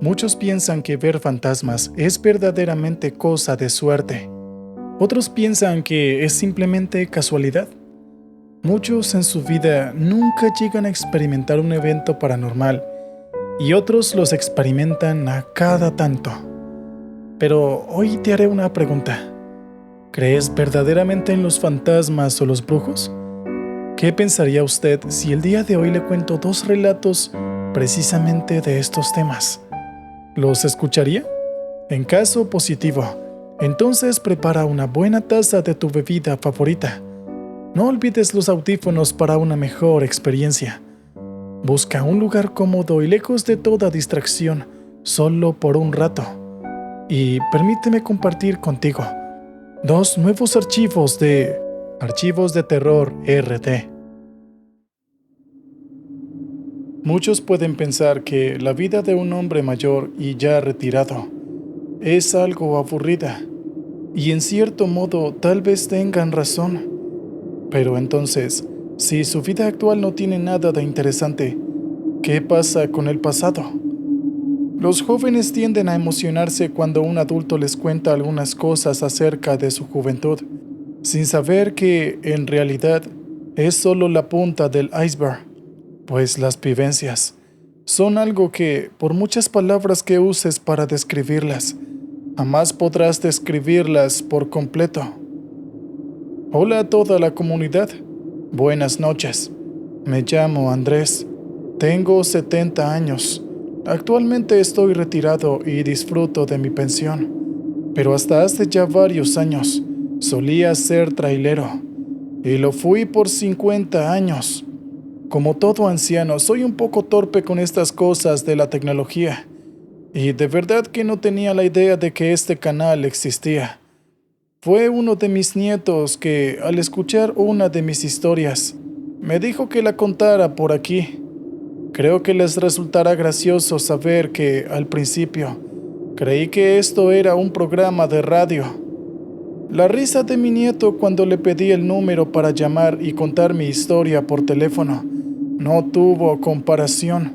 Muchos piensan que ver fantasmas es verdaderamente cosa de suerte. Otros piensan que es simplemente casualidad. Muchos en su vida nunca llegan a experimentar un evento paranormal y otros los experimentan a cada tanto. Pero hoy te haré una pregunta. ¿Crees verdaderamente en los fantasmas o los brujos? ¿Qué pensaría usted si el día de hoy le cuento 2 relatos precisamente de estos temas? ¿Los escucharía? En caso positivo, entonces prepara una buena taza de tu bebida favorita. No olvides los audífonos para una mejor experiencia. Busca un lugar cómodo y lejos de toda distracción, solo por un rato. Y permíteme compartir contigo 2 nuevos archivos de Archivos de Terror RT. Muchos pueden pensar que la vida de un hombre mayor y ya retirado es algo aburrida, y en cierto modo tal vez tengan razón. Pero entonces, si su vida actual no tiene nada de interesante, ¿qué pasa con el pasado? Los jóvenes tienden a emocionarse cuando un adulto les cuenta algunas cosas acerca de su juventud, sin saber que, en realidad, es solo la punta del iceberg, pues las vivencias son algo que, por muchas palabras que uses para describirlas, jamás podrás describirlas por completo. Hola a toda la comunidad. Buenas noches. Me llamo Andrés. Tengo 70 años. Actualmente estoy retirado y disfruto de mi pensión. Pero hasta hace ya varios años solía ser trailero. Y lo fui por 50 años. Como todo anciano, soy un poco torpe con estas cosas de la tecnología. Y de verdad que no tenía la idea de que este canal existía. Fue uno de mis nietos que, al escuchar una de mis historias, me dijo que la contara por aquí. Creo que les resultará gracioso saber que, al principio, creí que esto era un programa de radio. La risa de mi nieto cuando le pedí el número para llamar y contar mi historia por teléfono no tuvo comparación.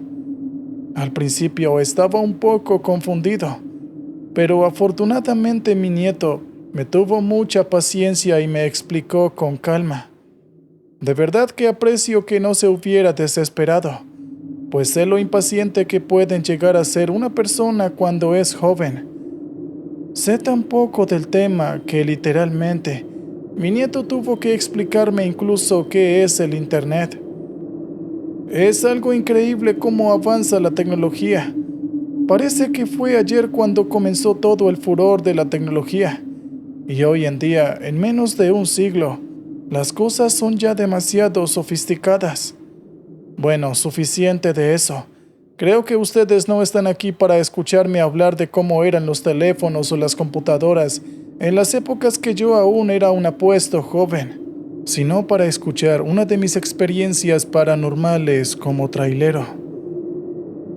Al principio estaba un poco confundido, pero afortunadamente mi nieto me tuvo mucha paciencia y me explicó con calma. De verdad que aprecio que no se hubiera desesperado, pues sé lo impaciente que pueden llegar a ser una persona cuando es joven. Sé tan poco del tema que literalmente mi nieto tuvo que explicarme incluso qué es el Internet. Es algo increíble cómo avanza la tecnología. Parece que fue ayer cuando comenzó todo el furor de la tecnología. Y hoy en día, en menos de un siglo, las cosas son ya demasiado sofisticadas. Bueno, suficiente de eso. Creo que ustedes no están aquí para escucharme hablar de cómo eran los teléfonos o las computadoras en las épocas que yo aún era un apuesto joven, sino para escuchar una de mis experiencias paranormales como trailero.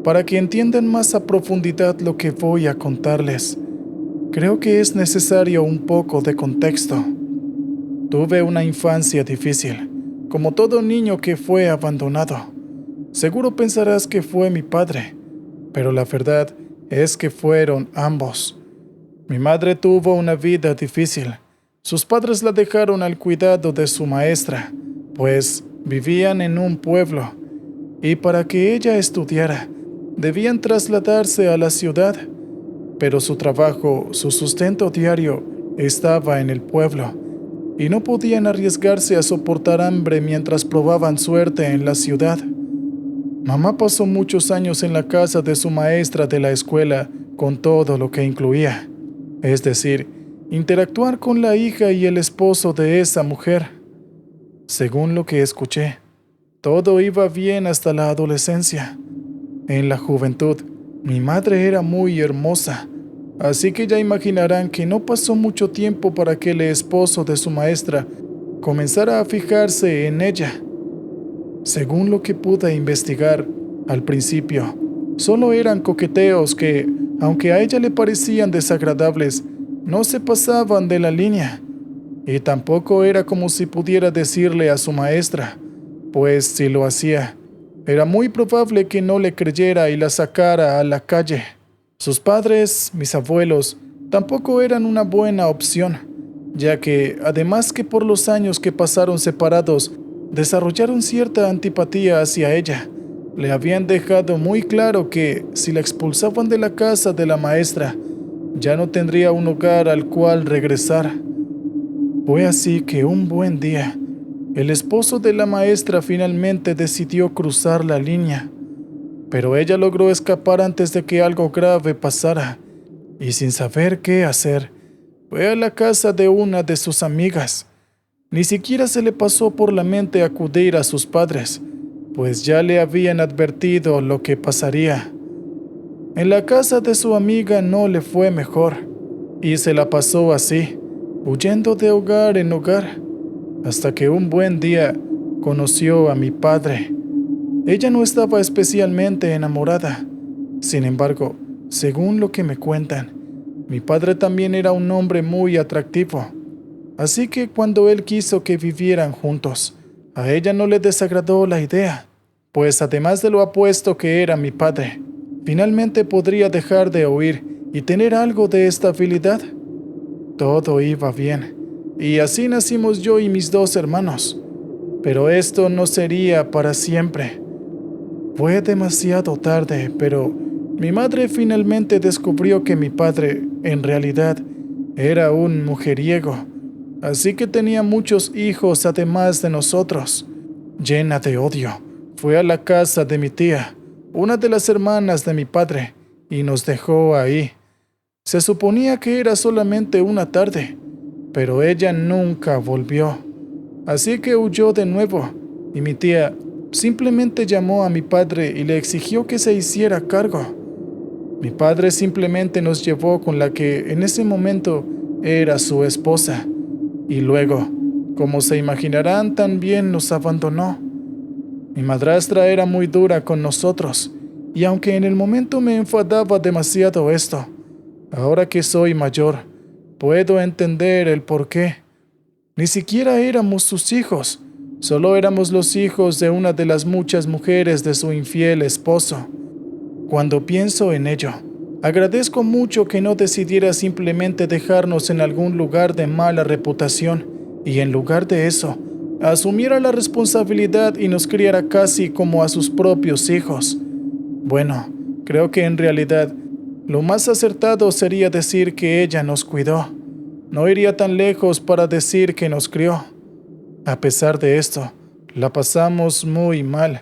Para que entiendan más a profundidad lo que voy a contarles, creo que es necesario un poco de contexto. Tuve una infancia difícil, como todo niño que fue abandonado. Seguro pensarás que fue mi padre, pero la verdad es que fueron ambos. Mi madre tuvo una vida difícil. Sus padres la dejaron al cuidado de su maestra, pues vivían en un pueblo, y para que ella estudiara, debían trasladarse a la ciudad. Pero su trabajo, su sustento diario, estaba en el pueblo, y no podían arriesgarse a soportar hambre mientras probaban suerte en la ciudad. Mamá pasó muchos años en la casa de su maestra de la escuela con todo lo que incluía, es decir, interactuar con la hija y el esposo de esa mujer. Según lo que escuché, todo iba bien hasta la adolescencia. En la juventud, mi madre era muy hermosa, así que ya imaginarán que no pasó mucho tiempo para que el esposo de su maestra comenzara a fijarse en ella. Según lo que pude investigar, al principio, solo eran coqueteos que, aunque a ella le parecían desagradables, no se pasaban de la línea. Y tampoco era como si pudiera decirle a su maestra, pues si lo hacía, era muy probable que no le creyera y la sacara a la calle. Sus padres, mis abuelos, tampoco eran una buena opción, ya que, además que por los años que pasaron separados, desarrollaron cierta antipatía hacia ella. Le habían dejado muy claro que, si la expulsaban de la casa de la maestra, ya no tendría un hogar al cual regresar. Fue así que un buen día, el esposo de la maestra finalmente decidió cruzar la línea, pero ella logró escapar antes de que algo grave pasara, y sin saber qué hacer, fue a la casa de una de sus amigas. Ni siquiera se le pasó por la mente acudir a sus padres, pues ya le habían advertido lo que pasaría. En la casa de su amiga no le fue mejor, y se la pasó así, huyendo de hogar en hogar, hasta que un buen día conoció a mi padre. Ella no estaba especialmente enamorada. Sin embargo, según lo que me cuentan, mi padre también era un hombre muy atractivo. Así que cuando él quiso que vivieran juntos, a ella no le desagradó la idea, pues además de lo apuesto que era mi padre, finalmente podría dejar de huir y tener algo de estabilidad. Todo iba bien, y así nacimos yo y mis dos hermanos. Pero esto no sería para siempre. Fue demasiado tarde, pero mi madre finalmente descubrió que mi padre, en realidad, era un mujeriego, así que tenía muchos hijos además de nosotros. Llena de odio, fue a la casa de mi tía, una de las hermanas de mi padre, y nos dejó ahí. Se suponía que era solamente una tarde, pero ella nunca volvió. Así que huyó de nuevo, y mi tía simplemente llamó a mi padre y le exigió que se hiciera cargo. Mi padre simplemente nos llevó con la que en ese momento era su esposa, y luego, como se imaginarán, también nos abandonó. Mi madrastra era muy dura con nosotros, y aunque en el momento me enfadaba demasiado esto, ahora que soy mayor, puedo entender el porqué. Ni siquiera éramos sus hijos, solo éramos los hijos de una de las muchas mujeres de su infiel esposo. Cuando pienso en ello, agradezco mucho que no decidiera simplemente dejarnos en algún lugar de mala reputación y en lugar de eso, asumiera la responsabilidad y nos criara casi como a sus propios hijos. Bueno, creo que en realidad lo más acertado sería decir que ella nos cuidó. No iría tan lejos para decir que nos crió. A pesar de esto, la pasamos muy mal,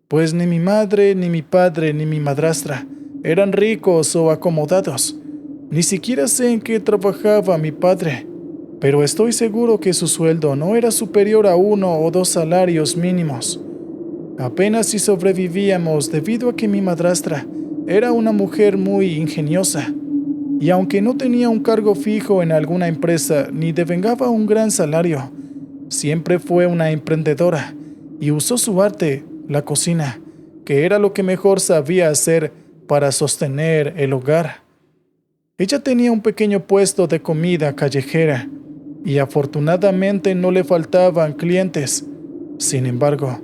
pues ni mi madre, ni mi padre, ni mi madrastra eran ricos o acomodados. Ni siquiera sé en qué trabajaba mi padre, pero estoy seguro que su sueldo no era superior a 1 o 2 salarios mínimos. Apenas si sobrevivíamos debido a que mi madrastra era una mujer muy ingeniosa, y aunque no tenía un cargo fijo en alguna empresa ni devengaba un gran salario, siempre fue una emprendedora y usó su arte, la cocina, que era lo que mejor sabía hacer para sostener el hogar. Ella tenía un pequeño puesto de comida callejera y afortunadamente no le faltaban clientes. Sin embargo,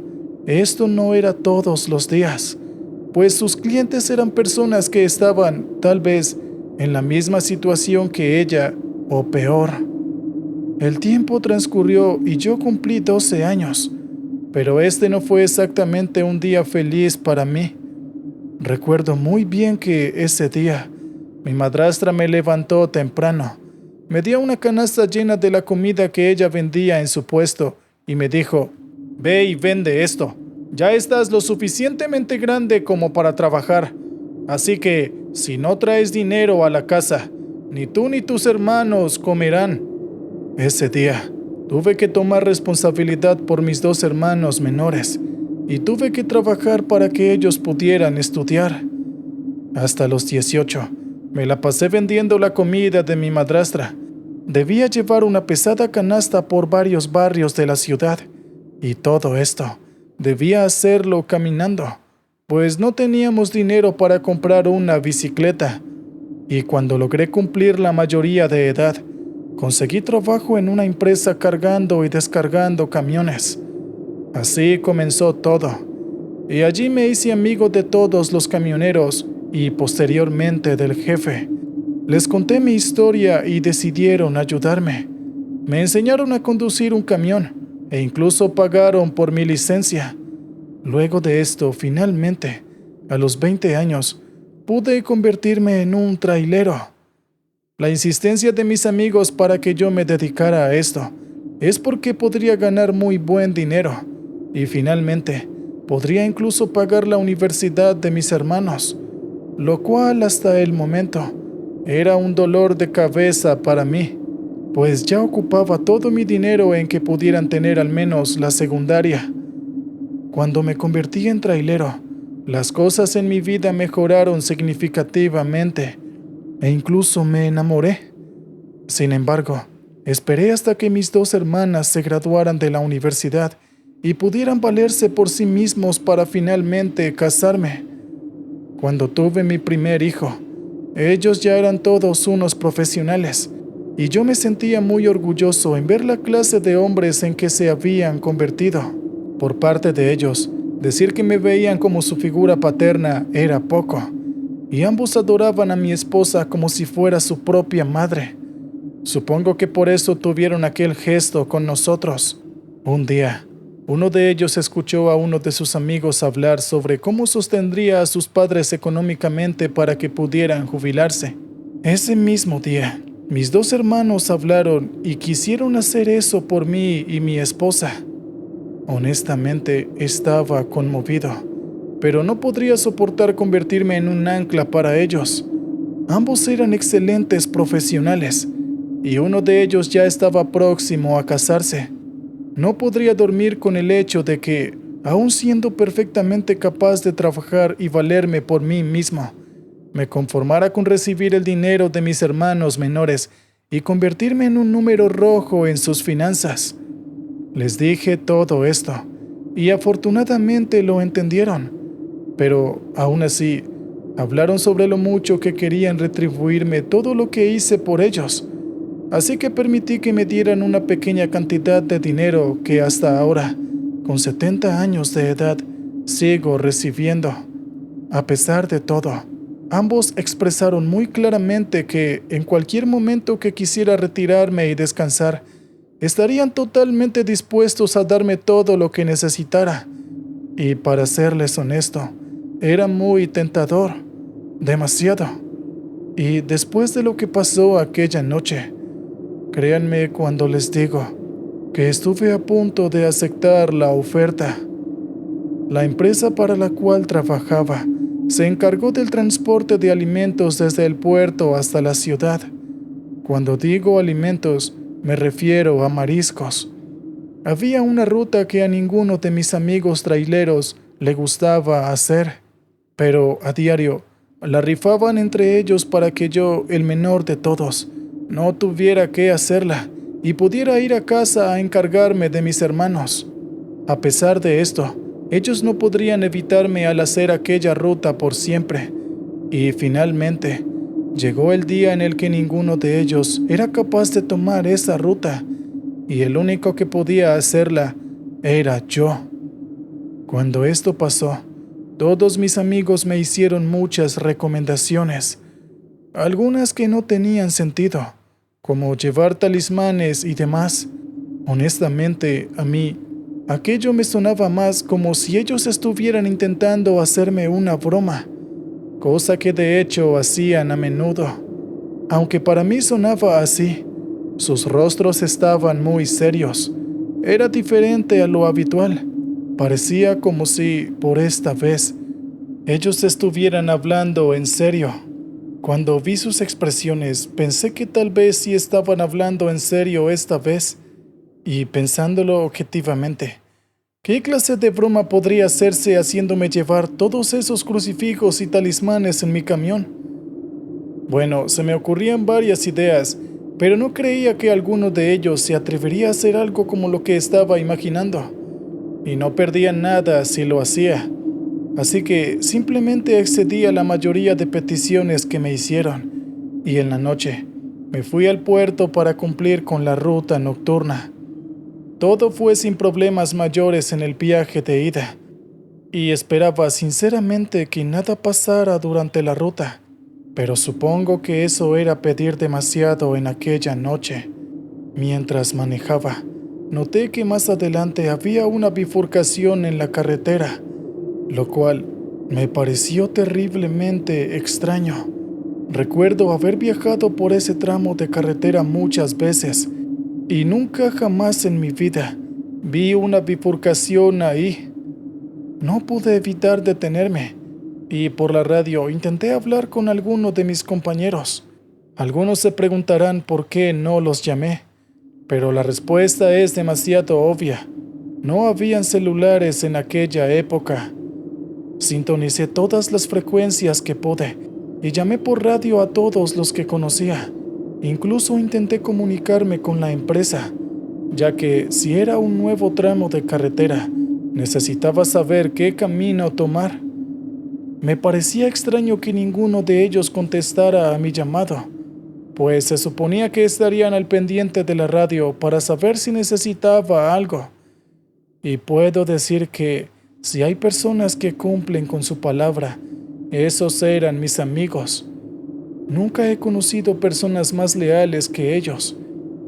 esto no era todos los días, pues sus clientes eran personas que estaban, tal vez, en la misma situación que ella, o peor. El tiempo transcurrió y yo cumplí 12 años, pero este no fue exactamente un día feliz para mí. Recuerdo muy bien que ese día, mi madrastra me levantó temprano, me dio una canasta llena de la comida que ella vendía en su puesto y me dijo: «Ve y vende esto. Ya estás lo suficientemente grande como para trabajar. Así que, si no traes dinero a la casa, ni tú ni tus hermanos comerán». Ese día, tuve que tomar responsabilidad por mis 2 hermanos menores y tuve que trabajar para que ellos pudieran estudiar. Hasta los 18, me la pasé vendiendo la comida de mi madrastra. Debía llevar una pesada canasta por varios barrios de la ciudad, y todo esto debía hacerlo caminando, pues no teníamos dinero para comprar una bicicleta. Y cuando logré cumplir la mayoría de edad, conseguí trabajo en una empresa cargando y descargando camiones. Así comenzó todo, y allí me hice amigo de todos los camioneros y posteriormente del jefe. Les conté mi historia y decidieron ayudarme. Me enseñaron a conducir un camión e incluso pagaron por mi licencia. Luego de esto, finalmente, a los 20 años, pude convertirme en un trailero. La insistencia de mis amigos para que yo me dedicara a esto es porque podría ganar muy buen dinero y finalmente podría incluso pagar la universidad de mis hermanos, lo cual hasta el momento era un dolor de cabeza para mí, pues ya ocupaba todo mi dinero en que pudieran tener al menos la secundaria. Cuando me convertí en trailero, las cosas en mi vida mejoraron significativamente e incluso me enamoré. Sin embargo, esperé hasta que mis 2 hermanas se graduaran de la universidad y pudieran valerse por sí mismos para finalmente casarme. Cuando tuve mi primer hijo, ellos ya eran todos unos profesionales y yo me sentía muy orgulloso en ver la clase de hombres en que se habían convertido. Por parte de ellos, decir que me veían como su figura paterna era poco, y ambos adoraban a mi esposa como si fuera su propia madre. Supongo que por eso tuvieron aquel gesto con nosotros. Un día, uno de ellos escuchó a uno de sus amigos hablar sobre cómo sostendría a sus padres económicamente para que pudieran jubilarse. Ese mismo día, mis 2 hermanos hablaron y quisieron hacer eso por mí y mi esposa. Honestamente, estaba conmovido, pero no podría soportar convertirme en un ancla para ellos. Ambos eran excelentes profesionales, y uno de ellos ya estaba próximo a casarse. No podría dormir con el hecho de que, aun siendo perfectamente capaz de trabajar y valerme por mí mismo, me conformara con recibir el dinero de mis hermanos menores y convertirme en un número rojo en sus finanzas. Les dije todo esto, y afortunadamente lo entendieron, pero aún así, hablaron sobre lo mucho que querían retribuirme todo lo que hice por ellos, así que permití que me dieran una pequeña cantidad de dinero que hasta ahora, con 70 años de edad, sigo recibiendo. A pesar de todo, ambos expresaron muy claramente que en cualquier momento que quisiera retirarme y descansar, estarían totalmente dispuestos a darme todo lo que necesitara. Y para serles honesto, era muy tentador, demasiado. Y después de lo que pasó aquella noche, créanme cuando les digo que estuve a punto de aceptar la oferta. La empresa para la cual trabajaba se encargó del transporte de alimentos desde el puerto hasta la ciudad. Cuando digo alimentos, me refiero a mariscos. Había una ruta que a ninguno de mis amigos traileros le gustaba hacer, pero a diario la rifaban entre ellos para que yo, el menor de todos, no tuviera que hacerla y pudiera ir a casa a encargarme de mis hermanos. A pesar de esto, ellos no podrían evitarme al hacer aquella ruta por siempre, y finalmente llegó el día en el que ninguno de ellos era capaz de tomar esa ruta, y el único que podía hacerla era yo. Cuando esto pasó, todos mis amigos me hicieron muchas recomendaciones, algunas que no tenían sentido, como llevar talismanes y demás. Honestamente, a mí, aquello me sonaba más como si ellos estuvieran intentando hacerme una broma, cosa que de hecho hacían a menudo. Aunque para mí sonaba así, sus rostros estaban muy serios. Era diferente a lo habitual. Parecía como si, por esta vez, ellos estuvieran hablando en serio. Cuando vi sus expresiones, pensé que tal vez sí estaban hablando en serio esta vez, y pensándolo objetivamente, ¿qué clase de broma podría hacerse haciéndome llevar todos esos crucifijos y talismanes en mi camión? Bueno, se me ocurrían varias ideas, pero no creía que alguno de ellos se atrevería a hacer algo como lo que estaba imaginando, y no perdía nada si lo hacía. Así que simplemente accedí a la mayoría de peticiones que me hicieron, y en la noche me fui al puerto para cumplir con la ruta nocturna. Todo fue sin problemas mayores en el viaje de ida. y esperaba sinceramente que nada pasara durante la ruta, pero supongo que eso era pedir demasiado en aquella noche. Mientras manejaba, noté que más adelante había una bifurcación en la carretera, lo cual me pareció terriblemente extraño. Recuerdo haber viajado por ese tramo de carretera muchas veces y nunca jamás en mi vida vi una bifurcación ahí. No pude evitar detenerme y por la radio intenté hablar con alguno de mis compañeros. Algunos se preguntarán por qué no los llamé, pero la respuesta es demasiado obvia. No habían celulares en aquella época. Sintonicé todas las frecuencias que pude y llamé por radio a todos los que conocía. Incluso intenté comunicarme con la empresa, ya que si era un nuevo tramo de carretera, necesitaba saber qué camino tomar. Me parecía extraño que ninguno de ellos contestara a mi llamado, pues se suponía que estarían al pendiente de la radio para saber si necesitaba algo. Y puedo decir que si hay personas que cumplen con su palabra, esos eran mis amigos. Nunca he conocido personas más leales que ellos,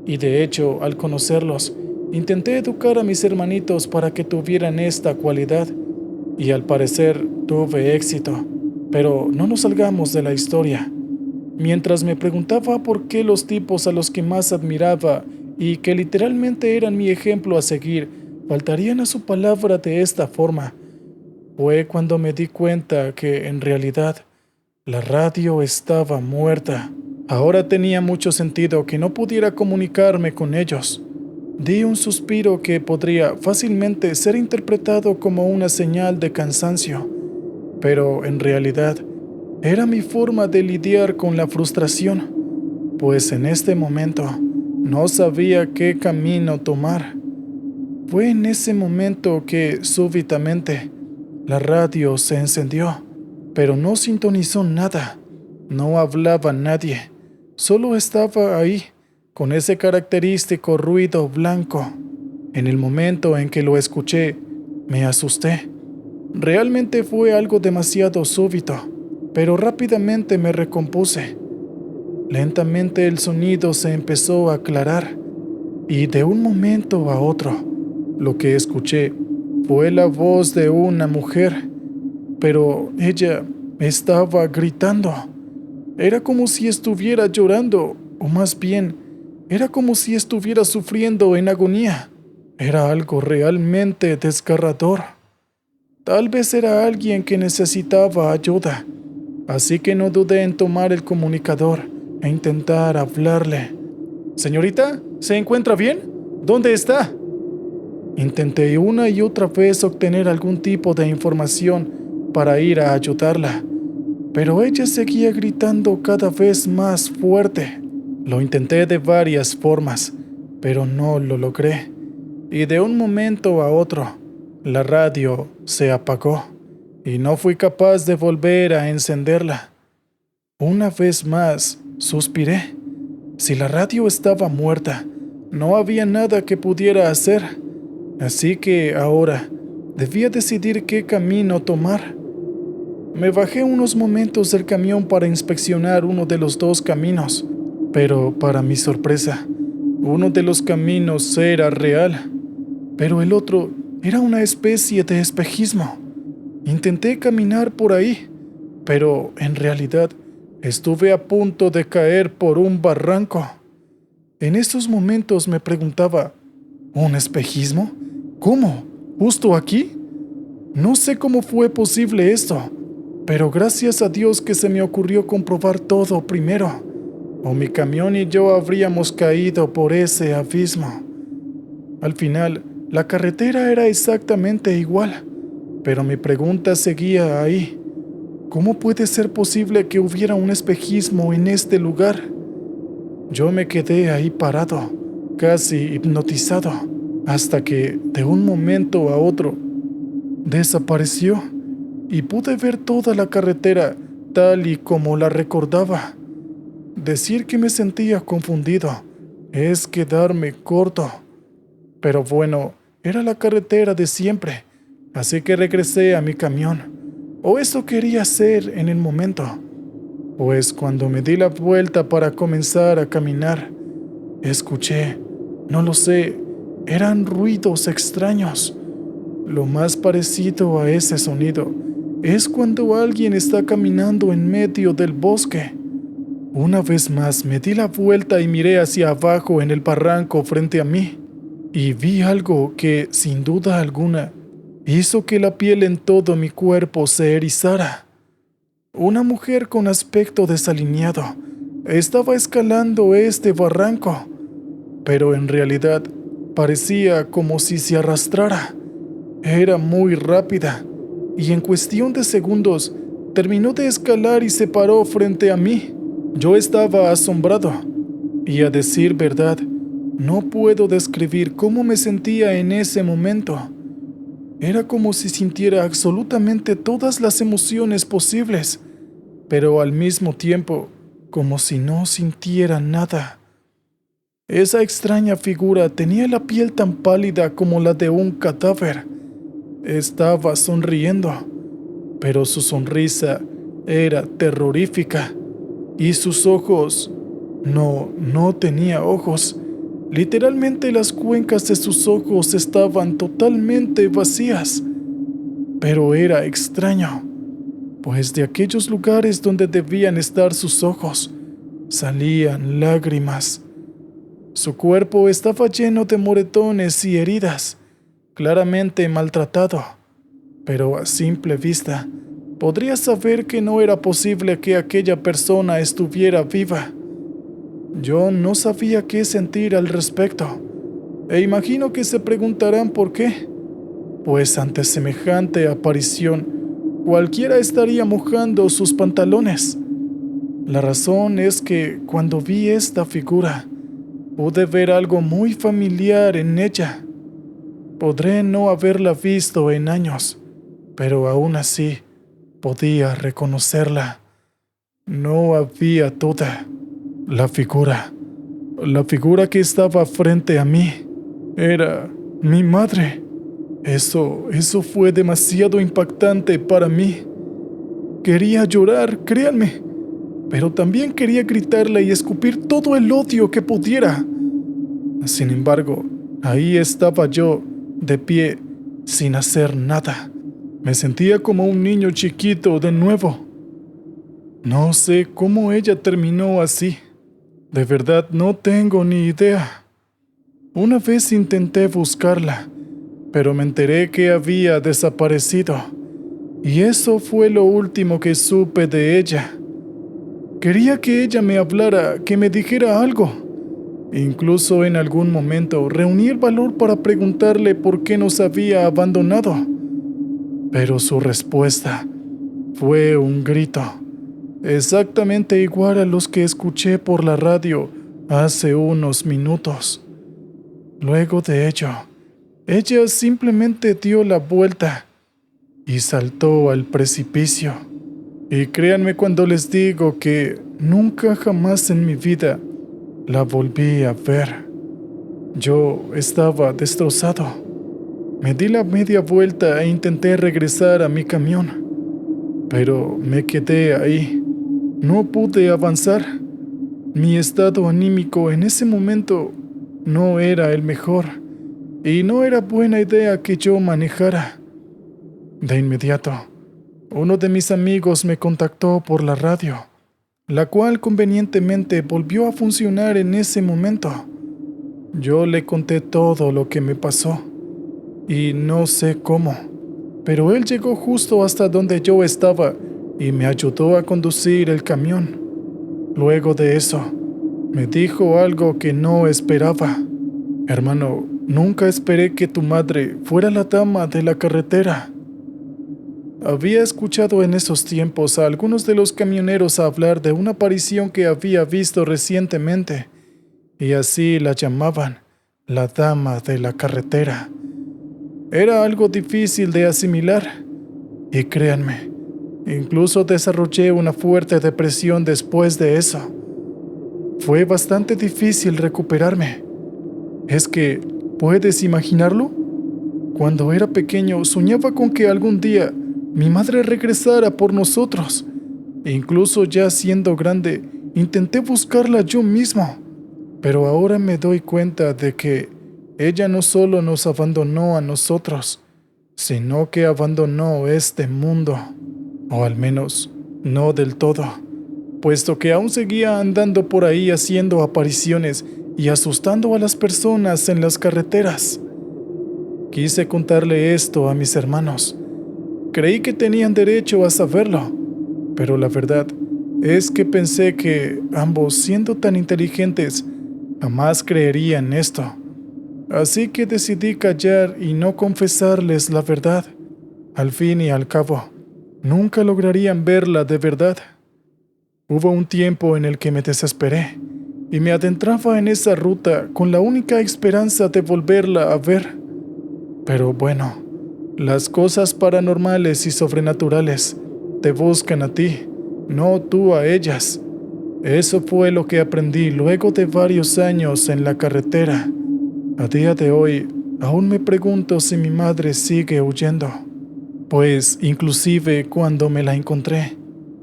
y de hecho, al conocerlos, intenté educar a mis hermanitos para que tuvieran esta cualidad, y al parecer tuve éxito. Pero no nos salgamos de la historia. Mientras me preguntaba por qué los tipos a los que más admiraba y que literalmente eran mi ejemplo a seguir, faltarían a su palabra de esta forma, fue cuando me di cuenta que, en realidad, la radio estaba muerta. Ahora tenía mucho sentido que no pudiera comunicarme con ellos. Di un suspiro que podría fácilmente ser interpretado como una señal de cansancio, pero en realidad era mi forma de lidiar con la frustración, pues en este momento no sabía qué camino tomar. Fue en ese momento que, súbitamente, la radio se encendió, pero no sintonizó nada. No hablaba nadie. Solo estaba ahí, con ese característico ruido blanco. En el momento en que lo escuché, me asusté. Realmente fue algo demasiado súbito, pero rápidamente me recompuse. Lentamente el sonido se empezó a aclarar, y de un momento a otro, lo que escuché fue la voz de una mujer, pero ella estaba gritando. Era como si estuviera llorando, o más bien, era como si estuviera sufriendo en agonía. Era algo realmente desgarrador. Tal vez era alguien que necesitaba ayuda, así que no dudé en tomar el comunicador e intentar hablarle. «Señorita, ¿se encuentra bien? ¿Dónde está?» Intenté una y otra vez obtener algún tipo de información para ir a ayudarla, pero ella seguía gritando cada vez más fuerte. Lo intenté de varias formas, pero no lo logré, y de un momento a otro, la radio se apagó, y no fui capaz de volver a encenderla. Una vez más, suspiré. Si la radio estaba muerta, no había nada que pudiera hacer, así que ahora debía decidir qué camino tomar. Me bajé unos momentos del camión para inspeccionar uno de los dos caminos, pero para mi sorpresa, uno de los caminos era real, pero el otro era una especie de espejismo. Intenté caminar por ahí, pero en realidad estuve a punto de caer por un barranco. En esos momentos me preguntaba, ¿un espejismo? ¿Cómo? ¿Justo aquí? No sé cómo fue posible esto, pero gracias a Dios que se me ocurrió comprobar todo primero, o mi camión y yo habríamos caído por ese abismo. Al final, la carretera era exactamente igual, pero mi pregunta seguía ahí. ¿Cómo puede ser posible que hubiera un espejismo en este lugar? Yo me quedé ahí parado, casi hipnotizado, hasta que, de un momento a otro, desapareció y pude ver toda la carretera tal y como la recordaba. Decir que me sentía confundido es quedarme corto. Pero bueno, era la carretera de siempre, Así que regresé a mi camión, o eso quería hacer en el momento, pues cuando me di la vuelta para comenzar a caminar, escuché, no lo sé, eran ruidos extraños. Lo más parecido a ese sonido es cuando alguien está caminando en medio del bosque. Una vez más me di la vuelta y miré hacia abajo en el barranco frente a mí, y vi algo que, sin duda alguna, hizo que la piel en todo mi cuerpo se erizara. Una mujer con aspecto desaliñado estaba escalando este barranco, pero en realidad parecía como si se arrastrara. Era muy rápida, y en cuestión de segundos terminó de escalar y se paró frente a mí. Yo estaba asombrado, y a decir verdad, no puedo describir cómo me sentía en ese momento. Era como si sintiera absolutamente todas las emociones posibles, pero al mismo tiempo como si no sintiera nada. Esa extraña figura tenía la piel tan pálida como la de un cadáver. Estaba sonriendo, pero su sonrisa era terrorífica, y sus ojos no tenía ojos. Literalmente las cuencas de sus ojos estaban totalmente vacías. Pero era extraño, pues de aquellos lugares donde debían estar sus ojos, salían lágrimas. Su cuerpo estaba lleno de moretones y heridas, claramente maltratado, pero a simple vista podría saber que no era posible que aquella persona estuviera viva. Yo no sabía qué sentir al respecto, e imagino que se preguntarán por qué, pues ante semejante aparición, cualquiera estaría mojando sus pantalones. La razón es que cuando vi esta figura, pude ver algo muy familiar en ella. Podré no haberla visto en años, pero aún así podía reconocerla. No había duda. La figura que estaba frente a mí, era mi madre. Eso fue demasiado impactante para mí. Quería llorar, créanme, pero también quería gritarle y escupir todo el odio que pudiera. Sin embargo, ahí estaba yo, de pie, sin hacer nada. Me sentía como un niño chiquito de nuevo. No sé cómo ella terminó así. De verdad no tengo ni idea. Una vez intenté buscarla, pero me enteré que había desaparecido. Y eso fue lo último que supe de ella. Quería que ella me hablara, que me dijera algo. Incluso en algún momento reuní el valor para preguntarle por qué nos había abandonado. Pero su respuesta fue un grito, exactamente igual a los que escuché por la radio hace unos minutos. Luego de ello, ella simplemente dio la vuelta y saltó al precipicio. Y créanme cuando les digo que nunca jamás en mi vida la volví a ver. Yo estaba destrozado. Me di la media vuelta e intenté regresar a mi camión, pero me quedé ahí. No pude avanzar. Mi estado anímico en ese momento no era el mejor, y no era buena idea que yo manejara. De inmediato, uno de mis amigos me contactó por la radio, la cual convenientemente volvió a funcionar en ese momento. Yo le conté todo lo que me pasó, y no sé cómo, pero él llegó justo hasta donde yo estaba y me ayudó a conducir el camión. Luego de eso, me dijo algo que no esperaba. Hermano, nunca esperé que tu madre fuera la dama de la carretera. Había escuchado en esos tiempos a algunos de los camioneros hablar de una aparición que había visto recientemente, y así la llamaban, la dama de la carretera. Era algo difícil de asimilar, y créanme, incluso desarrollé una fuerte depresión después de eso. Fue bastante difícil recuperarme. ¿Es que puedes imaginarlo? Cuando era pequeño soñaba con que algún día mi madre regresara por nosotros. E incluso ya siendo grande, intenté buscarla yo mismo. Pero ahora me doy cuenta de que ella no solo nos abandonó a nosotros, sino que abandonó este mundo. O al menos, no del todo, puesto que aún seguía andando por ahí haciendo apariciones y asustando a las personas en las carreteras. Quise contarle esto a mis hermanos. Creí que tenían derecho a saberlo, pero la verdad es que pensé que ambos, siendo tan inteligentes, jamás creerían esto. Así que decidí callar y no confesarles la verdad. Al fin y al cabo, nunca lograrían verla de verdad. Hubo un tiempo en el que me desesperé y me adentraba en esa ruta con la única esperanza de volverla a ver. Pero bueno, las cosas paranormales y sobrenaturales te buscan a ti, no tú a ellas. Eso fue lo que aprendí luego de varios años en la carretera. A día de hoy, aún me pregunto si mi madre sigue huyendo. Pues inclusive cuando me la encontré,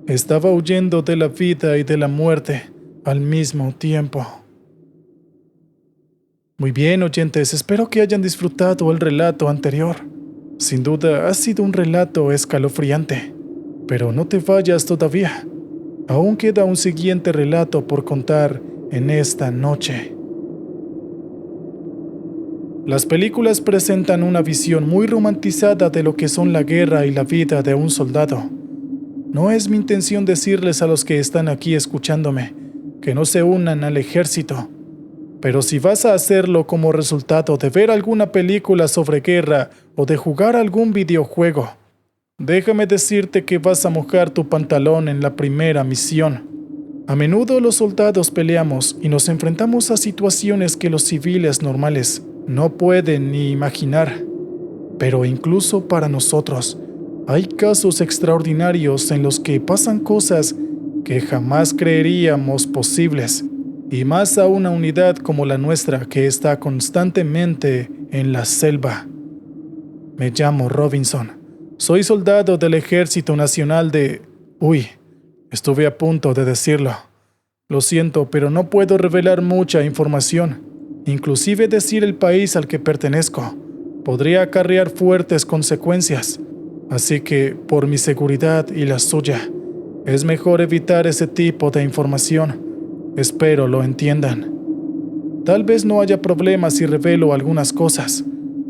estaba huyendo de la vida y de la muerte al mismo tiempo. Muy bien, oyentes, espero que hayan disfrutado el relato anterior. Sin duda ha sido un relato escalofriante, pero no te vayas todavía. Aún queda un siguiente relato por contar en esta noche. Las películas presentan una visión muy romantizada de lo que son la guerra y la vida de un soldado. No es mi intención decirles a los que están aquí escuchándome que no se unan al ejército, pero si vas a hacerlo como resultado de ver alguna película sobre guerra o de jugar algún videojuego, déjame decirte que vas a mojar tu pantalón en la primera misión. A menudo los soldados peleamos y nos enfrentamos a situaciones que los civiles normales no pueden ni imaginar. Pero incluso para nosotros, hay casos extraordinarios en los que pasan cosas que jamás creeríamos posibles, y más a una unidad como la nuestra que está constantemente en la selva. Me llamo Robinson. Soy soldado del Ejército Nacional de... estuve a punto de decirlo. Lo siento, pero no puedo revelar mucha información. Inclusive decir el país al que pertenezco podría acarrear fuertes consecuencias. Así que, por mi seguridad y la suya, es mejor evitar ese tipo de información. Espero lo entiendan. Tal vez no haya problemas si revelo algunas cosas,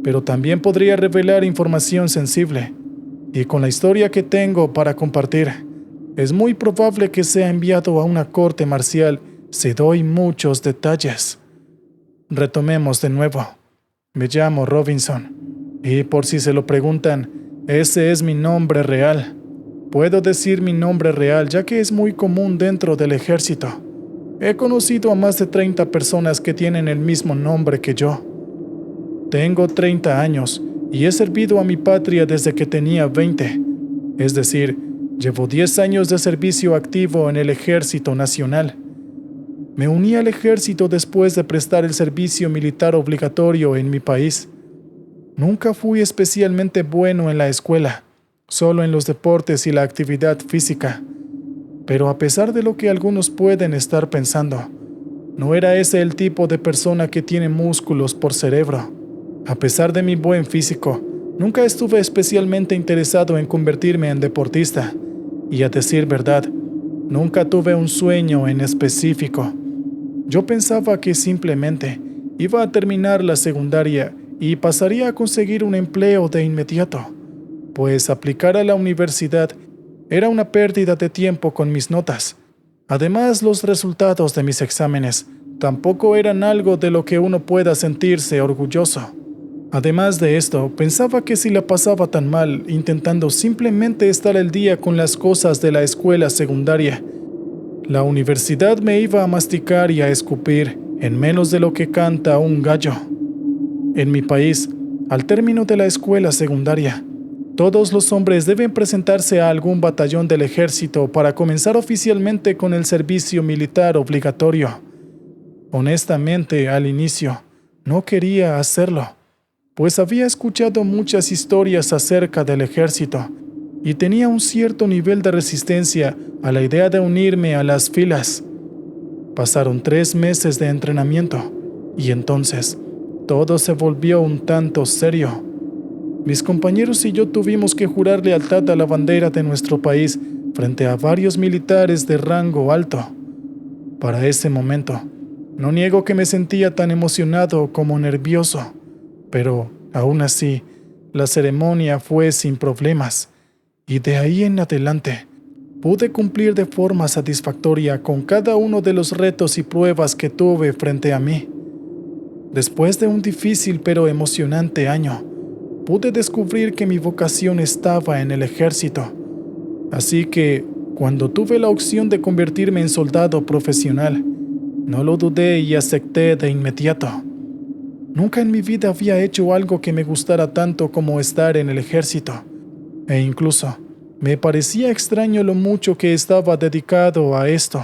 pero también podría revelar información sensible. Y con la historia que tengo para compartir, es muy probable que sea enviado a una corte marcial si doy muchos detalles. Retomemos de nuevo. Me llamo Robinson, y por si se lo preguntan, ese es mi nombre real. Puedo decir mi nombre real ya que es muy común dentro del ejército. He conocido a más de 30 personas que tienen el mismo nombre que yo. Tengo 30 años y he servido a mi patria desde que tenía 20. Es decir, llevo 10 años de servicio activo en el Ejército Nacional. Me uní al ejército después de prestar el servicio militar obligatorio en mi país. Nunca fui especialmente bueno en la escuela, solo en los deportes y la actividad física. Pero a pesar de lo que algunos pueden estar pensando, no era ese el tipo de persona que tiene músculos por cerebro. A pesar de mi buen físico, nunca estuve especialmente interesado en convertirme en deportista. Y a decir verdad, nunca tuve un sueño en específico. Yo pensaba que simplemente iba a terminar la secundaria y pasaría a conseguir un empleo de inmediato, pues aplicar a la universidad era una pérdida de tiempo con mis notas. Además, los resultados de mis exámenes tampoco eran algo de lo que uno pueda sentirse orgulloso. Además de esto, pensaba que si la pasaba tan mal intentando simplemente estar al día con las cosas de la escuela secundaria, la universidad me iba a masticar y a escupir en menos de lo que canta un gallo. En mi país, al término de la escuela secundaria, todos los hombres deben presentarse a algún batallón del ejército para comenzar oficialmente con el servicio militar obligatorio. Honestamente, al inicio, no quería hacerlo, pues había escuchado muchas historias acerca del ejército y tenía un cierto nivel de resistencia a la idea de unirme a las filas. Pasaron 3 meses de entrenamiento y entonces todo se volvió un tanto serio. Mis compañeros y yo tuvimos que jurar lealtad a la bandera de nuestro país frente a varios militares de rango alto. Para ese momento, no niego que me sentía tan emocionado como nervioso, pero aún así, la ceremonia fue sin problemas, y de ahí en adelante, pude cumplir de forma satisfactoria con cada uno de los retos y pruebas que tuve frente a mí. Después de un difícil pero emocionante año, pude descubrir que mi vocación estaba en el ejército. Así que, cuando tuve la opción de convertirme en soldado profesional, no lo dudé y acepté de inmediato. Nunca en mi vida había hecho algo que me gustara tanto como estar en el ejército, e incluso me parecía extraño lo mucho que estaba dedicado a esto.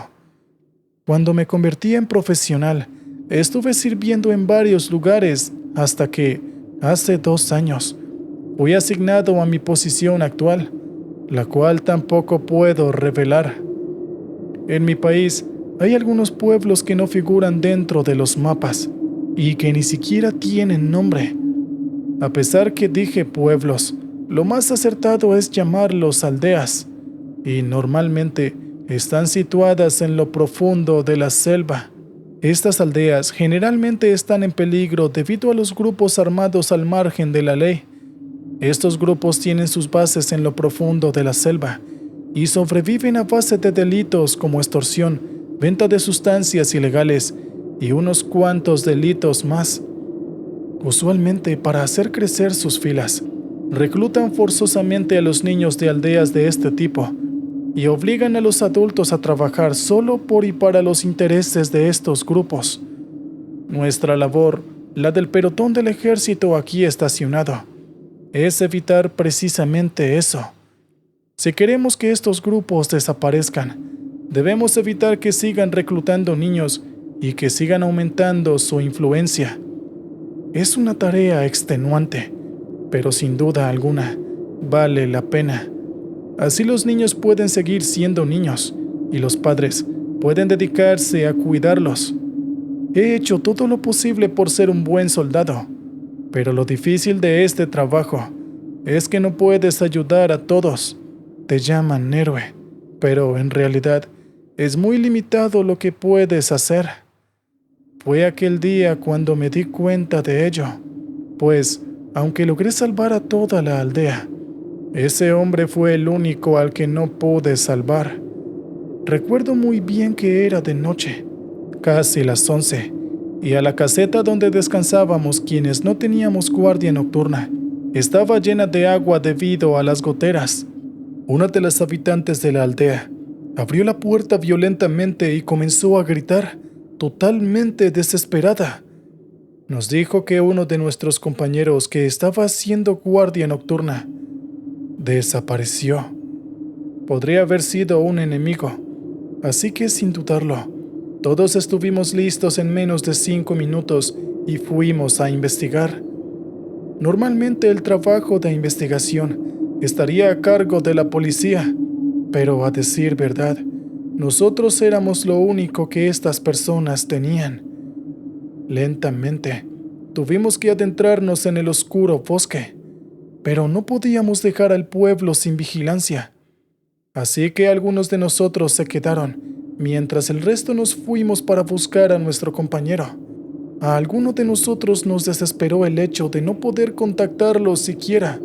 Cuando me convertí en profesional, estuve sirviendo en varios lugares hasta que, hace 2 años, fui asignado a mi posición actual, la cual tampoco puedo revelar. En mi país hay algunos pueblos que no figuran dentro de los mapas y que ni siquiera tienen nombre. A pesar que dije pueblos, lo más acertado es llamarlos aldeas, y normalmente están situadas en lo profundo de la selva. Estas aldeas generalmente están en peligro debido a los grupos armados al margen de la ley. Estos grupos tienen sus bases en lo profundo de la selva y sobreviven a base de delitos como extorsión, venta de sustancias ilegales y unos cuantos delitos más. Usualmente, para hacer crecer sus filas, reclutan forzosamente a los niños de aldeas de este tipo y obligan a los adultos a trabajar solo por y para los intereses de estos grupos. Nuestra labor, la del pelotón del ejército aquí estacionado, es evitar precisamente eso. Si queremos que estos grupos desaparezcan, debemos evitar que sigan reclutando niños y que sigan aumentando su influencia. Es una tarea extenuante, pero sin duda alguna, vale la pena. Así los niños pueden seguir siendo niños y los padres pueden dedicarse a cuidarlos. He hecho todo lo posible por ser un buen soldado, pero lo difícil de este trabajo es que no puedes ayudar a todos. Te llaman héroe, pero en realidad es muy limitado lo que puedes hacer. Fue aquel día cuando me di cuenta de ello, pues, aunque logré salvar a toda la aldea, ese hombre fue el único al que no pude salvar. Recuerdo muy bien que era de noche, casi las 11, y a la caseta donde descansábamos quienes no teníamos guardia nocturna estaba llena de agua debido a las goteras. Una de las habitantes de la aldea abrió la puerta violentamente y comenzó a gritar, totalmente desesperada. Nos dijo que uno de nuestros compañeros que estaba haciendo guardia nocturna desapareció. Podría haber sido un enemigo, así que sin dudarlo, todos estuvimos listos en menos de 5 minutos y fuimos a investigar. Normalmente el trabajo de investigación estaría a cargo de la policía, pero a decir verdad, nosotros éramos lo único que estas personas tenían. Lentamente, tuvimos que adentrarnos en el oscuro bosque, pero no podíamos dejar al pueblo sin vigilancia. Así que algunos de nosotros se quedaron, mientras el resto nos fuimos para buscar a nuestro compañero. A alguno de nosotros nos desesperó el hecho de no poder contactarlo siquiera,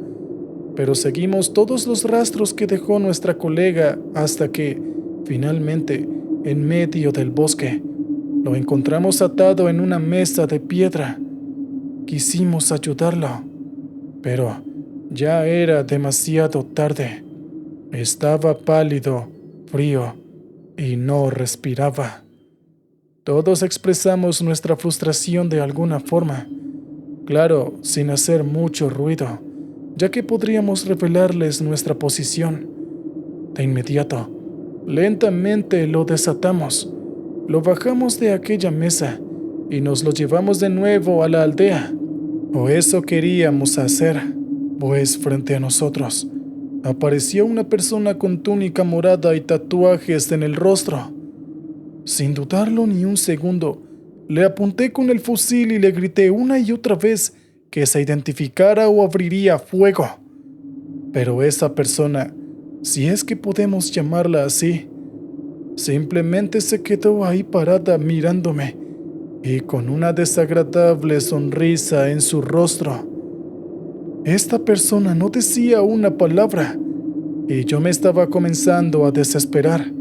pero seguimos todos los rastros que dejó nuestra colega hasta que, finalmente, en medio del bosque, lo encontramos atado en una mesa de piedra. Quisimos ayudarlo, pero ya era demasiado tarde. Estaba pálido, frío y no respiraba. Todos expresamos nuestra frustración de alguna forma, claro, sin hacer mucho ruido, ya que podríamos revelarles nuestra posición. De inmediato, lentamente lo desatamos, lo bajamos de aquella mesa y nos lo llevamos de nuevo a la aldea. O eso queríamos hacer, pues frente a nosotros apareció una persona con túnica morada y tatuajes en el rostro. Sin dudarlo ni un segundo, le apunté con el fusil y le grité una y otra vez que se identificara o abriría fuego. Pero esa persona, si es que podemos llamarla así, simplemente se quedó ahí parada mirándome y con una desagradable sonrisa en su rostro. Esta persona no decía una palabra y yo me estaba comenzando a desesperar,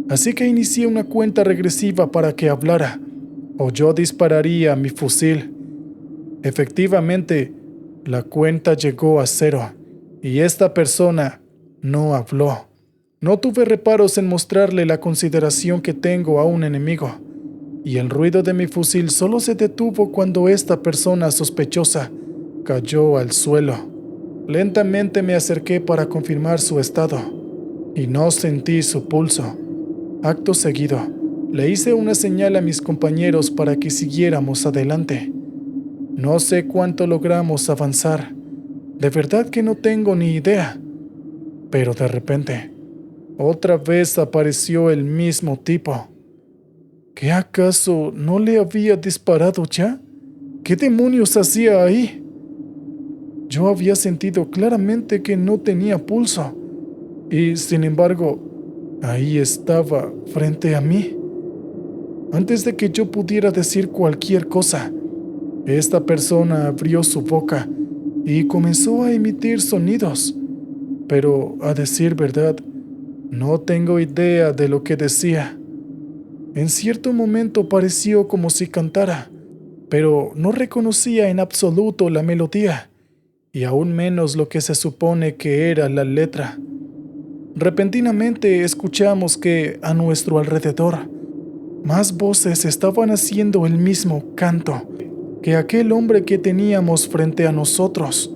así que inicié una cuenta regresiva para que hablara, o yo dispararía mi fusil. Efectivamente, la cuenta llegó a 0 y esta persona no habló. No tuve reparos en mostrarle la consideración que tengo a un enemigo, y el ruido de mi fusil solo se detuvo cuando esta persona sospechosa cayó al suelo. Lentamente me acerqué para confirmar su estado, y no sentí su pulso. Acto seguido, le hice una señal a mis compañeros para que siguiéramos adelante. No sé cuánto logramos avanzar. De verdad que no tengo ni idea. Pero de repente, otra vez apareció el mismo tipo. ¿Qué acaso no le había disparado ya? ¿Qué demonios hacía ahí? Yo había sentido claramente que no tenía pulso, y sin embargo, ahí estaba frente a mí. Antes de que yo pudiera decir cualquier cosa, esta persona abrió su boca y comenzó a emitir sonidos, pero a decir verdad, no tengo idea de lo que decía. En cierto momento pareció como si cantara, pero no reconocía en absoluto la melodía, y aún menos lo que se supone que era la letra. Repentinamente escuchamos que, a nuestro alrededor, más voces estaban haciendo el mismo canto que aquel hombre que teníamos frente a nosotros.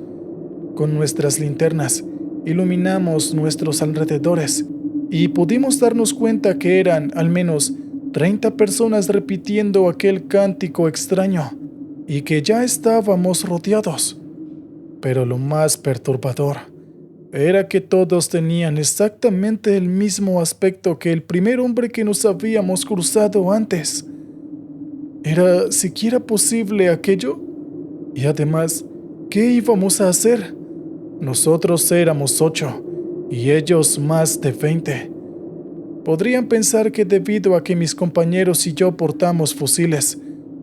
Con nuestras linternas iluminamos nuestros alrededores y pudimos darnos cuenta que eran al menos 30 personas repitiendo aquel cántico extraño y que ya estábamos rodeados. Pero lo más perturbador era que todos tenían exactamente el mismo aspecto que el primer hombre que nos habíamos cruzado antes. ¿Era siquiera posible aquello? Y además, ¿qué íbamos a hacer? Nosotros éramos 8 y ellos más de 20. Podrían pensar que debido a que mis compañeros y yo portamos fusiles,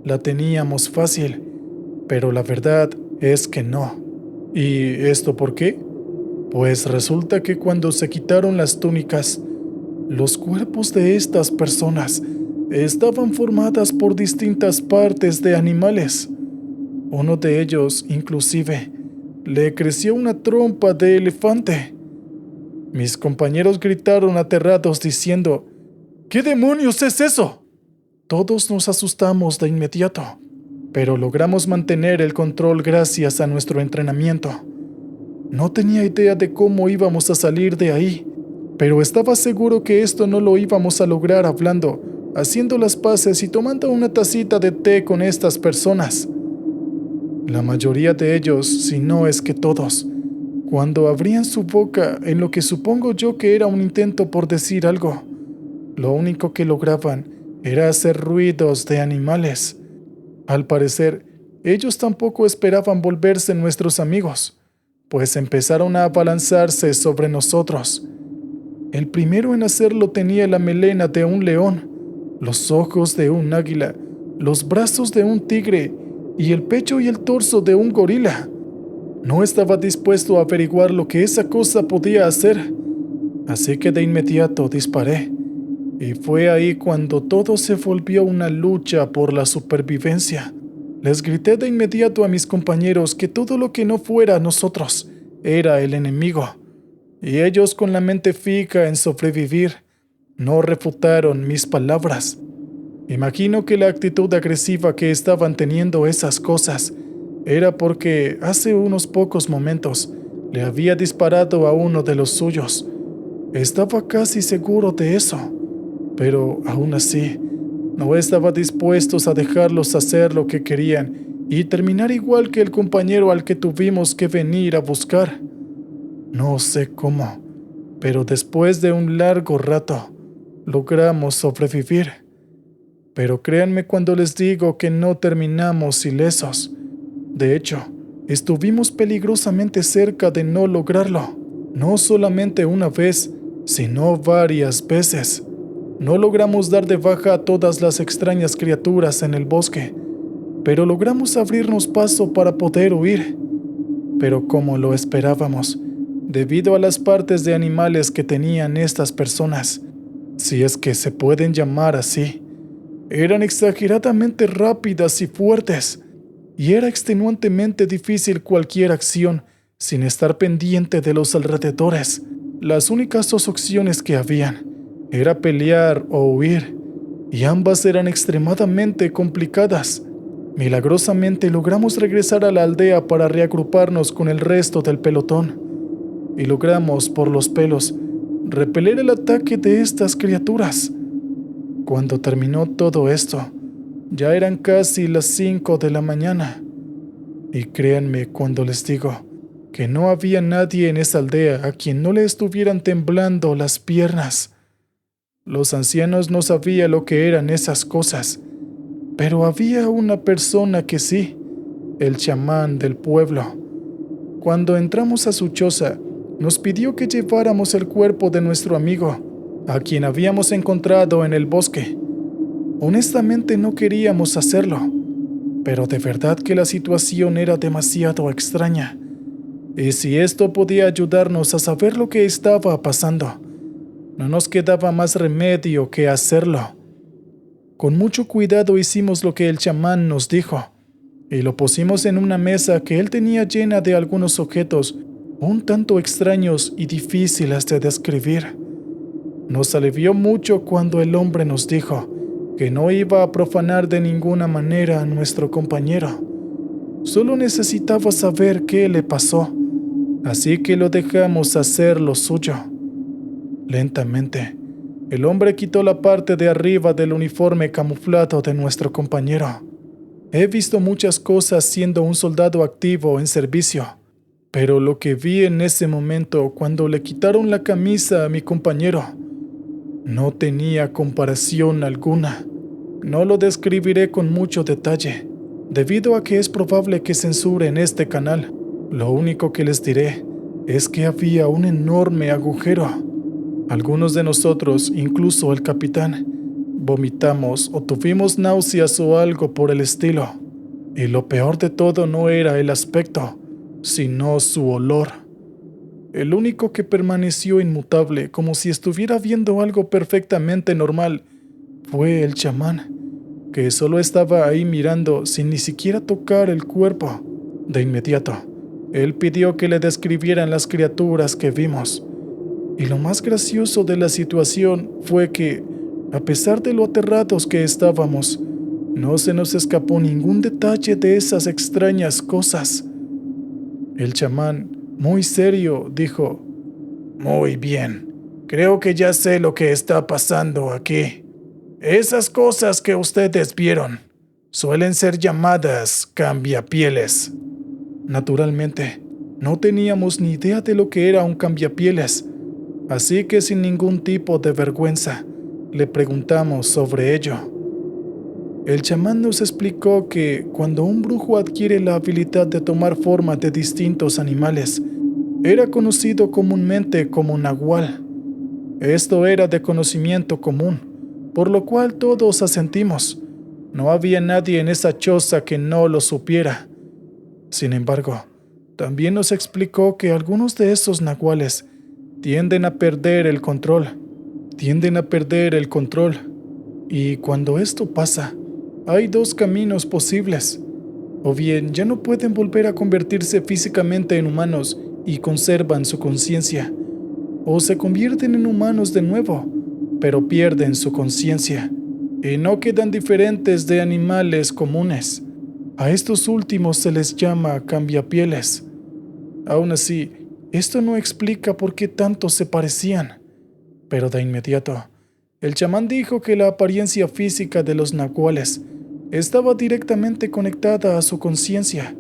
la teníamos fácil, pero la verdad es que no. ¿Y esto por qué? Pues resulta que cuando se quitaron las túnicas, los cuerpos de estas personas estaban formadas por distintas partes de animales. Uno de ellos, inclusive, le creció una trompa de elefante. Mis compañeros gritaron aterrados diciendo: ¿Qué demonios es eso? Todos nos asustamos de inmediato, pero logramos mantener el control gracias a nuestro entrenamiento. No tenía idea de cómo íbamos a salir de ahí, pero estaba seguro que esto no lo íbamos a lograr hablando, haciendo las paces y tomando una tacita de té con estas personas. La mayoría de ellos, si no es que todos, cuando abrían su boca en lo que supongo yo que era un intento por decir algo, lo único que lograban era hacer ruidos de animales. Al parecer, ellos tampoco esperaban volverse nuestros amigos, pues empezaron a abalanzarse sobre nosotros. El primero en hacerlo tenía la melena de un león, los ojos de un águila, los brazos de un tigre y el pecho y el torso de un gorila. No estaba dispuesto a averiguar lo que esa cosa podía hacer, así que de inmediato disparé. Y fue ahí cuando todo se volvió una lucha por la supervivencia. Les grité de inmediato a mis compañeros que todo lo que no fuera nosotros era el enemigo, y ellos, con la mente fija en sobrevivir, no refutaron mis palabras. Imagino que la actitud agresiva que estaban teniendo esas cosas era porque hace unos pocos momentos le había disparado a uno de los suyos. Estaba casi seguro de eso, pero aún así no estaba dispuesto a dejarlos hacer lo que querían y terminar igual que el compañero al que tuvimos que venir a buscar. No sé cómo, pero después de un largo rato, logramos sobrevivir. Pero créanme cuando les digo que no terminamos ilesos. De hecho, estuvimos peligrosamente cerca de no lograrlo. No solamente una vez, sino varias veces. No logramos dar de baja a todas las extrañas criaturas en el bosque, pero logramos abrirnos paso para poder huir. Pero como lo esperábamos, debido a las partes de animales que tenían estas personas, si es que se pueden llamar así, eran exageradamente rápidas y fuertes, y era extenuantemente difícil cualquier acción sin estar pendiente de los alrededores. Las únicas dos opciones que habían era pelear o huir, y ambas eran extremadamente complicadas. Milagrosamente logramos regresar a la aldea para reagruparnos con el resto del pelotón, y logramos, por los pelos, repeler el ataque de estas criaturas. Cuando terminó todo esto, ya eran casi las 5 de la mañana. Y créanme cuando les digo que no había nadie en esa aldea a quien no le estuvieran temblando las piernas. Los ancianos no sabían lo que eran esas cosas, pero había una persona que sí, el chamán del pueblo. Cuando entramos a su choza, nos pidió que lleváramos el cuerpo de nuestro amigo, a quien habíamos encontrado en el bosque. Honestamente no queríamos hacerlo, pero de verdad que la situación era demasiado extraña. Y si esto podía ayudarnos a saber lo que estaba pasando, no nos quedaba más remedio que hacerlo. Con mucho cuidado hicimos lo que el chamán nos dijo, y lo pusimos en una mesa que él tenía llena de algunos objetos un tanto extraños y difíciles de describir. Nos alivió mucho cuando el hombre nos dijo que no iba a profanar de ninguna manera a nuestro compañero. Solo necesitaba saber qué le pasó, así que lo dejamos hacer lo suyo. Lentamente, el hombre quitó la parte de arriba del uniforme camuflado de nuestro compañero. He visto muchas cosas siendo un soldado activo en servicio, pero lo que vi en ese momento cuando le quitaron la camisa a mi compañero no tenía comparación alguna. No lo describiré con mucho detalle, debido a que es probable que censuren este canal. Lo único que les diré es que había un enorme agujero. Algunos de nosotros, incluso el capitán, vomitamos o tuvimos náuseas o algo por el estilo. Y lo peor de todo no era el aspecto, sino su olor. El único que permaneció inmutable, como si estuviera viendo algo perfectamente normal, fue el chamán, que solo estaba ahí mirando sin ni siquiera tocar el cuerpo. De inmediato, él pidió que le describieran las criaturas que vimos. Y lo más gracioso de la situación fue que, a pesar de lo aterrados que estábamos, no se nos escapó ningún detalle de esas extrañas cosas. El chamán, muy serio, dijo: «Muy bien, creo que ya sé lo que está pasando aquí. Esas cosas que ustedes vieron suelen ser llamadas cambiapieles». Naturalmente, no teníamos ni idea de lo que era un cambiapieles, así que sin ningún tipo de vergüenza, le preguntamos sobre ello. El chamán nos explicó que cuando un brujo adquiere la habilidad de tomar forma de distintos animales, era conocido comúnmente como nahual. Esto era de conocimiento común, por lo cual todos asentimos. No había nadie en esa choza que no lo supiera. Sin embargo, también nos explicó que algunos de esos nahuales tienden a perder el control. Y cuando esto pasa, hay dos caminos posibles. O bien ya no pueden volver a convertirse físicamente en humanos y conservan su conciencia, o se convierten en humanos de nuevo, pero pierden su conciencia y no quedan diferentes de animales comunes. A estos últimos se les llama cambiapieles. Aún así, esto no explica por qué tanto se parecían. Pero de inmediato, el chamán dijo que la apariencia física de los nahuales estaba directamente conectada a su conciencia,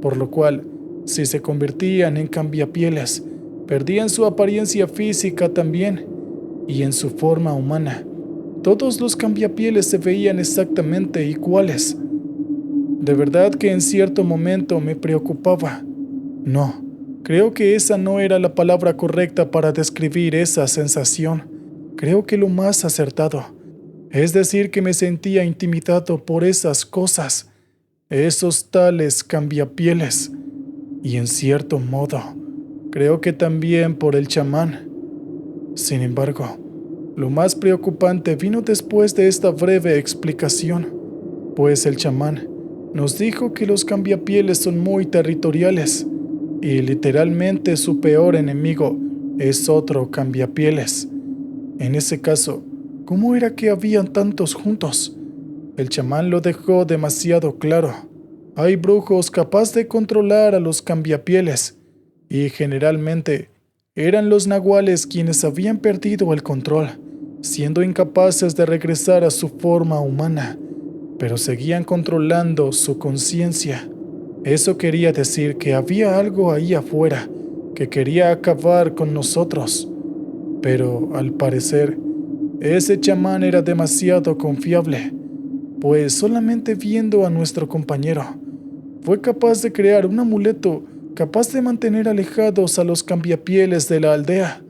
por lo cual, si se convertían en cambiapieles, perdían su apariencia física también, y en su forma humana. Todos los cambiapieles se veían exactamente iguales. De verdad que en cierto momento me preocupaba. No, creo que esa no era la palabra correcta para describir esa sensación. Creo que lo más acertado. Es decir, que me sentía intimidado por esas cosas, esos tales cambiapieles. Y en cierto modo, creo que también por el chamán. Sin embargo, lo más preocupante vino después de esta breve explicación, pues el chamán nos dijo que los cambiapieles son muy territoriales y literalmente su peor enemigo es otro cambiapieles. En ese caso, ¿cómo era que habían tantos juntos? El chamán lo dejó demasiado claro. Hay brujos capaces de controlar a los cambiapieles y generalmente eran los nahuales quienes habían perdido el control, siendo incapaces de regresar a su forma humana, pero seguían controlando su conciencia. Eso quería decir que había algo ahí afuera que quería acabar con nosotros. Pero, al parecer, ese chamán era demasiado confiable, pues solamente viendo a nuestro compañero, fue capaz de crear un amuleto capaz de mantener alejados a los cambiapieles de la aldea.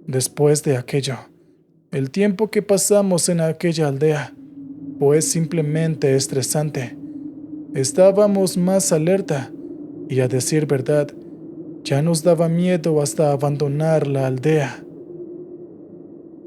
Después de aquello, el tiempo que pasamos en aquella aldea fue simplemente estresante. Estábamos más alerta y, a decir verdad, ya nos daba miedo hasta abandonar la aldea.